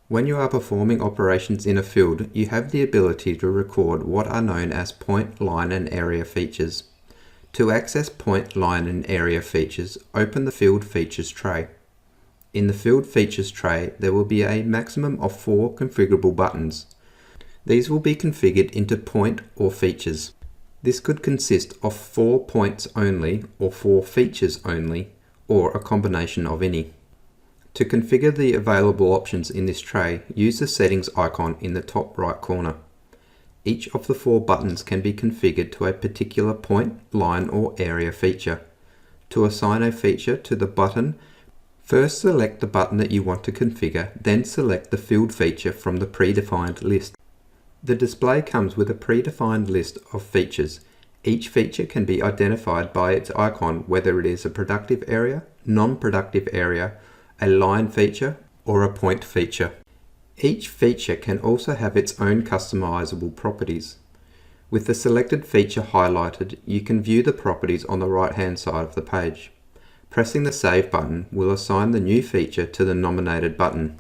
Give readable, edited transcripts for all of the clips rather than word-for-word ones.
When you are performing operations in a field, you have the ability to record what are known as point, line, and area features. To access point, line, and area features, open the Field Features tray. In the Field Features tray, there will be a maximum of 4 configurable buttons. These will be configured into point or features. This could consist of 4 points only, or 4 features only, or a combination of any. To configure the available options in this tray, use the settings icon in the top right corner. Each of the 4 buttons can be configured to a particular point, line, or area feature. To assign a feature to the button, first select the button that you want to configure, then select the field feature from the predefined list. The display comes with a predefined list of features. Each feature can be identified by its icon, whether it is a productive area, non-productive area, a line feature, or a point feature. Each feature can also have its own customizable properties. With the selected feature highlighted, you can view the properties on the right-hand side of the page. Pressing the Save button will assign the new feature to the nominated button.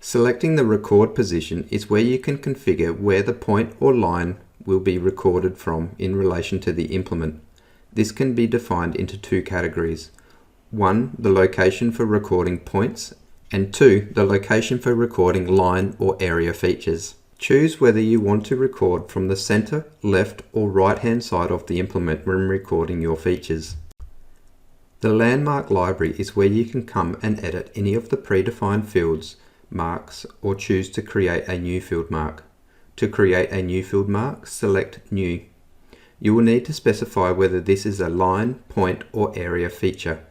Selecting the record position is where you can configure where the point or line will be recorded from in relation to the implement. This can be defined into 2 categories. 1. The location for recording points, and 2. The location for recording line or area features. Choose whether you want to record from the center, left, or right-hand side of the implement when recording your features. The landmark library is where you can come and edit any of the predefined fields, marks, or choose to create a new field mark. To create a new field mark, select New. You will need to specify whether this is a line, point, or area feature.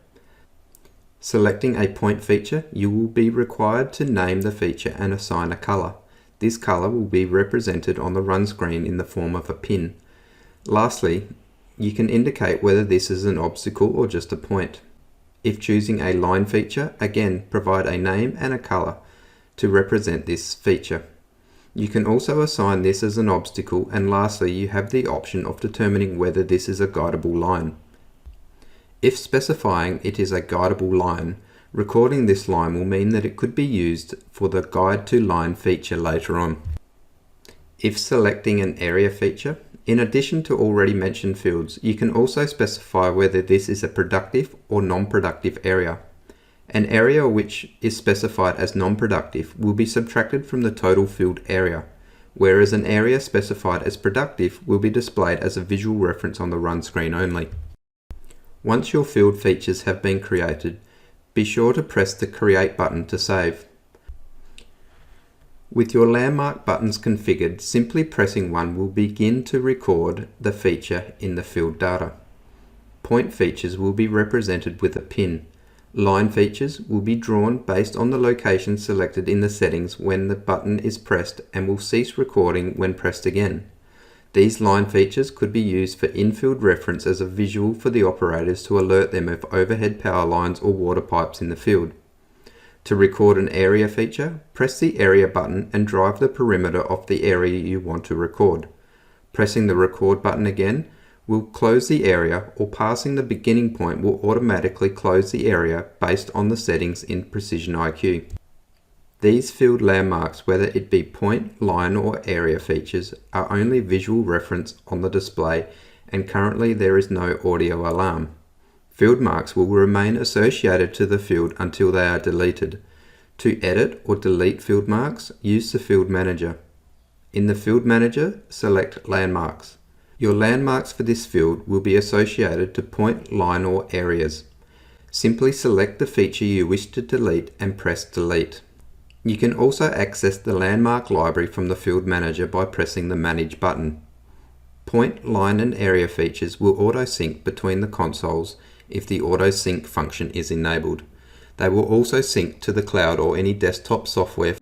Selecting a point feature, you will be required to name the feature and assign a color. This color will be represented on the run screen in the form of a pin. Lastly, you can indicate whether this is an obstacle or just a point. If choosing a line feature, again provide a name and a color to represent this feature. You can also assign this as an obstacle, and lastly you have the option of determining whether this is a guidable line. If specifying it is a guidable line, recording this line will mean that it could be used for the Guide to Line feature later on. If selecting an area feature, in addition to already mentioned fields, you can also specify whether this is a productive or non-productive area. An area which is specified as non-productive will be subtracted from the total field area, whereas an area specified as productive will be displayed as a visual reference on the run screen only. Once your field features have been created, be sure to press the Create button to save. With your landmark buttons configured, simply pressing one will begin to record the feature in the field data. Point features will be represented with a pin. Line features will be drawn based on the location selected in the settings when the button is pressed and will cease recording when pressed again. These line features could be used for in-field reference as a visual for the operators to alert them of overhead power lines or water pipes in the field. To record an area feature, press the Area button and drive the perimeter of the area you want to record. Pressing the Record button again will close the area, or passing the beginning point will automatically close the area based on the settings in Precision IQ. These field landmarks, whether it be point, line, or area features, are only visual reference on the display, and currently there is no audio alarm. Field marks will remain associated to the field until they are deleted. To edit or delete field marks, use the Field Manager. In the Field Manager, select Landmarks. Your landmarks for this field will be associated to point, line, or areas. Simply select the feature you wish to delete and press Delete. You can also access the landmark library from the Field Manager by pressing the Manage button. Point, line, and area features will auto-sync between the consoles if the auto-sync function is enabled. They will also sync to the cloud or any desktop software